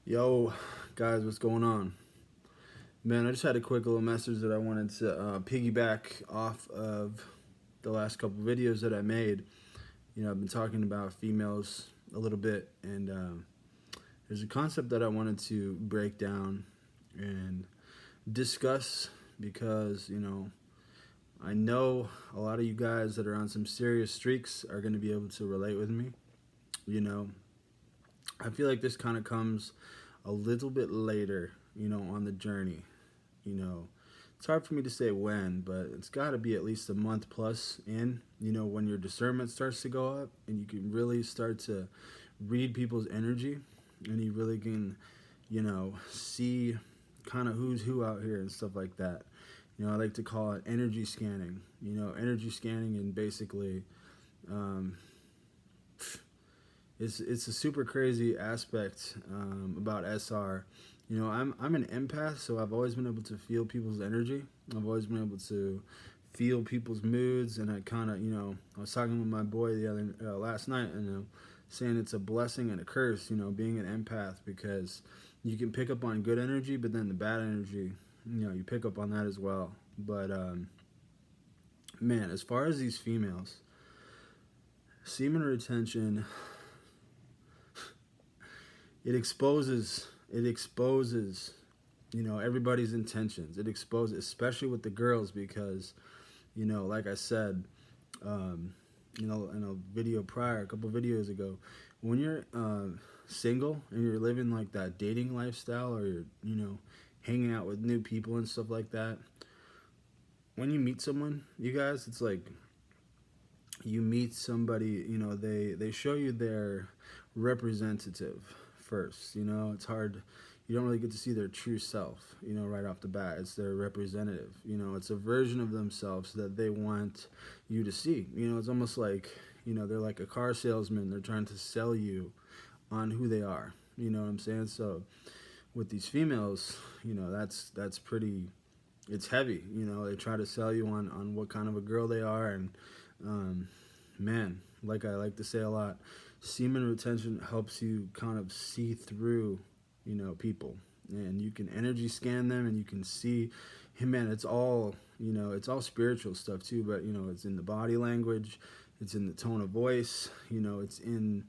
Yo, guys, what's going on? Man, I just had a quick little message that I wanted to piggyback off of the last couple videos that I made. I've been talking about females a little bit, and there's a concept that I wanted to break down and discuss because, I know a lot of you guys that are on some serious streaks are going to be able to relate with me. You know, I feel like this kind of comes a little bit later, on the journey. you know it's hard for me to say when, but it's got to be at least a month plus in, when your discernment starts to go up and you can really start to read people's energy, and you really can, see kind of who's who out here and stuff like that. I like to call it energy scanning. Energy scanning, and basically, um, it's a super crazy aspect about SR. I'm an empath, so I've always been able to feel people's energy. I've always been able to feel people's moods, and I kind of, I was talking with my boy the other last night, and saying it's a blessing and a curse, being an empath, because you can pick up on good energy, but then the bad energy, you pick up on that as well. But man, as far as these females, semen retention, it exposes everybody's intentions. It exposes, especially with the girls, because like I said, in a video prior, a couple videos ago, when you're single and you're living like that dating lifestyle, or you're hanging out with new people and stuff like that, when you meet someone, you guys, it's like you meet somebody, they show you their representative first. It's hard, you don't really get to see their true self, right off the bat. It's their representative. It's a version of themselves that they want you to see. It's almost like, they're like a car salesman. They're trying to sell you on who they are. You know what I'm saying? So with these females, that's pretty, it's heavy. They try to sell you on what kind of a girl they are. And um, man, like I like to say a lot, semen retention helps you kind of see through, people, and you can energy scan them, and you can see, hey man, it's all spiritual stuff too, but it's in the body language, it's in the tone of voice, it's in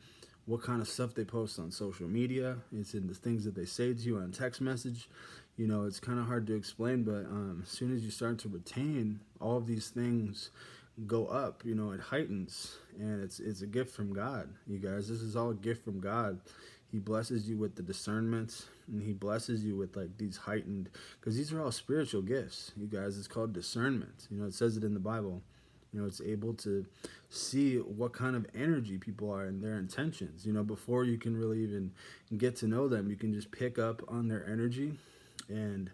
what kind of stuff they post on social media, it's in the things that they say to you on text message. It's kind of hard to explain, but as soon as you start to retain all of these things, go up, it heightens, and it's a gift from God. You guys, this is all a gift from God. He blesses you with the discernment, and he blesses you with like these heightened, because these are all spiritual gifts, you guys. It's called discernment. It says it in the Bible. It's able to see what kind of energy people are and their intentions. Before you can really even get to know them, you can just pick up on their energy. And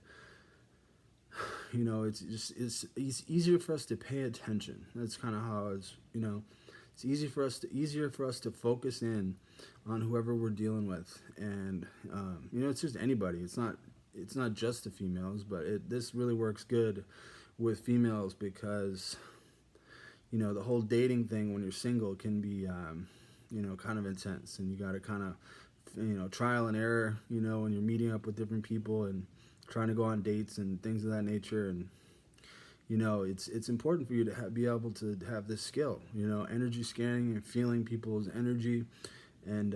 it's easier for us to pay attention. That's kind of how it's easier for us to focus in on whoever we're dealing with. And it's just anybody. It's not just the females, but this really works good with females, because the whole dating thing when you're single can be kind of intense, and you got to kind of trial and error, when you're meeting up with different people and trying to go on dates and things of that nature. And it's important for you to be able to have this skill, energy scanning and feeling people's energy. And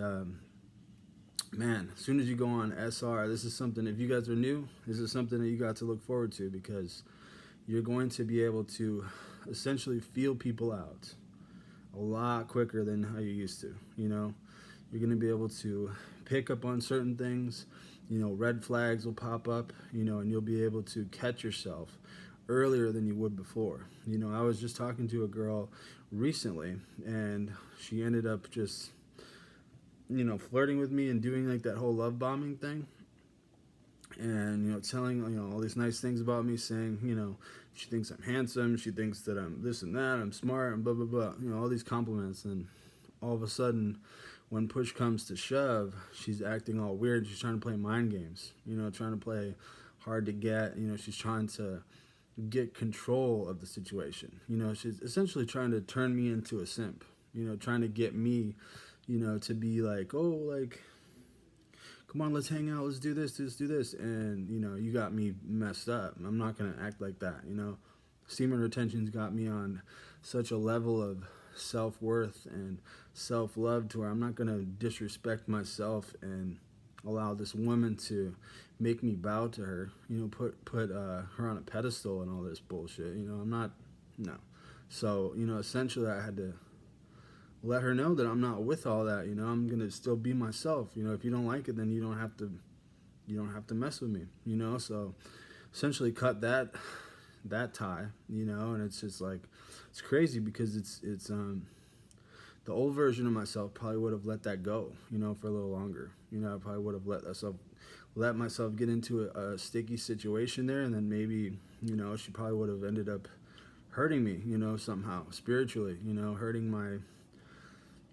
man, as soon as you go on SR, this is something, if you guys are new, this is something that you got to look forward to, because you're going to be able to essentially feel people out a lot quicker than how you used to. You're going to be able to pick up on certain things. Red flags will pop up, and you'll be able to catch yourself earlier than you would before. I was just talking to a girl recently, and she ended up just, flirting with me and doing like that whole love bombing thing. And, telling, all these nice things about me, saying, she thinks I'm handsome, she thinks that I'm this and that, I'm smart, and blah, blah, blah, all these compliments. And all of a sudden, when push comes to shove, she's acting all weird. She's trying to play mind games, trying to play hard to get. She's trying to get control of the situation. She's essentially trying to turn me into a simp, trying to get me, to be like, oh, like, come on, let's hang out, let's do this, let's do this, and you know, you got me messed up. I'm not gonna act like that, you know. Semen retention's got me on such a level of self-worth and self-love to where I'm not gonna disrespect myself and allow this woman to make me bow to her, you know, put her on a pedestal and all this bullshit, you know. I'm not, no. So, you know, essentially I had to let her know that I'm not with all that, you know. I'm gonna still be myself, you know. If you don't like it, then you don't have to mess with me, you know. So essentially cut that tie, you know. And it's just like, it's crazy because it's the old version of myself probably would have let that go, you know, for a little longer. You know, I probably would have let myself get into a sticky situation there, and then maybe, you know, she probably would have ended up hurting me, you know, somehow spiritually, you know, hurting my,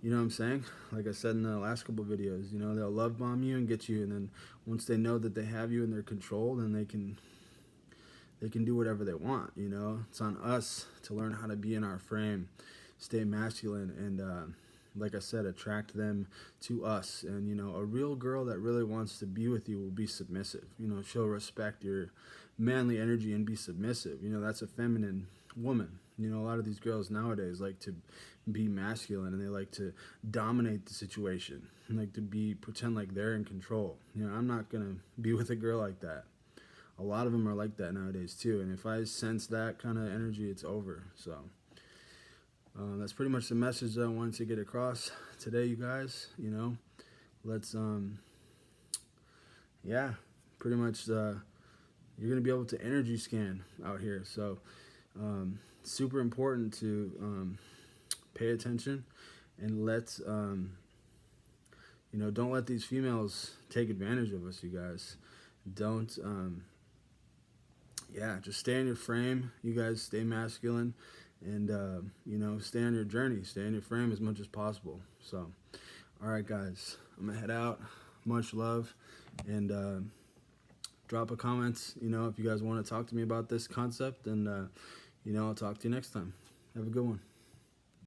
you know what I'm saying? Like I said in the last couple videos, you know, they'll love bomb you and get you, and then once they know that they have you in their control, then they can do whatever they want, you know. It's on us to learn how to be in our frame, stay masculine, and like I said, attract them to us. And you know, a real girl that really wants to be with you will be submissive. You know, she'll respect your manly energy and be submissive. You know, that's a feminine woman. You know, a lot of these girls nowadays like to be masculine, and they like to dominate the situation, and like to pretend like they're in control. You know, I'm not gonna be with a girl like that. A lot of them are like that nowadays too, and if I sense that kind of energy, it's over. So that's pretty much the message that I wanted to get across today, you guys. You know, let's yeah, pretty much you're gonna be able to energy scan out here. So super important to pay attention, and let's you know, don't let these females take advantage of us, you guys. Don't yeah, just stay in your frame, you guys. Stay masculine, and you know, stay on your journey, stay in your frame as much as possible. So all right, guys, I'm gonna head out. Much love, and drop a comment, you know, if you guys want to talk to me about this concept, and you know, I'll talk to you next time. Have a good one.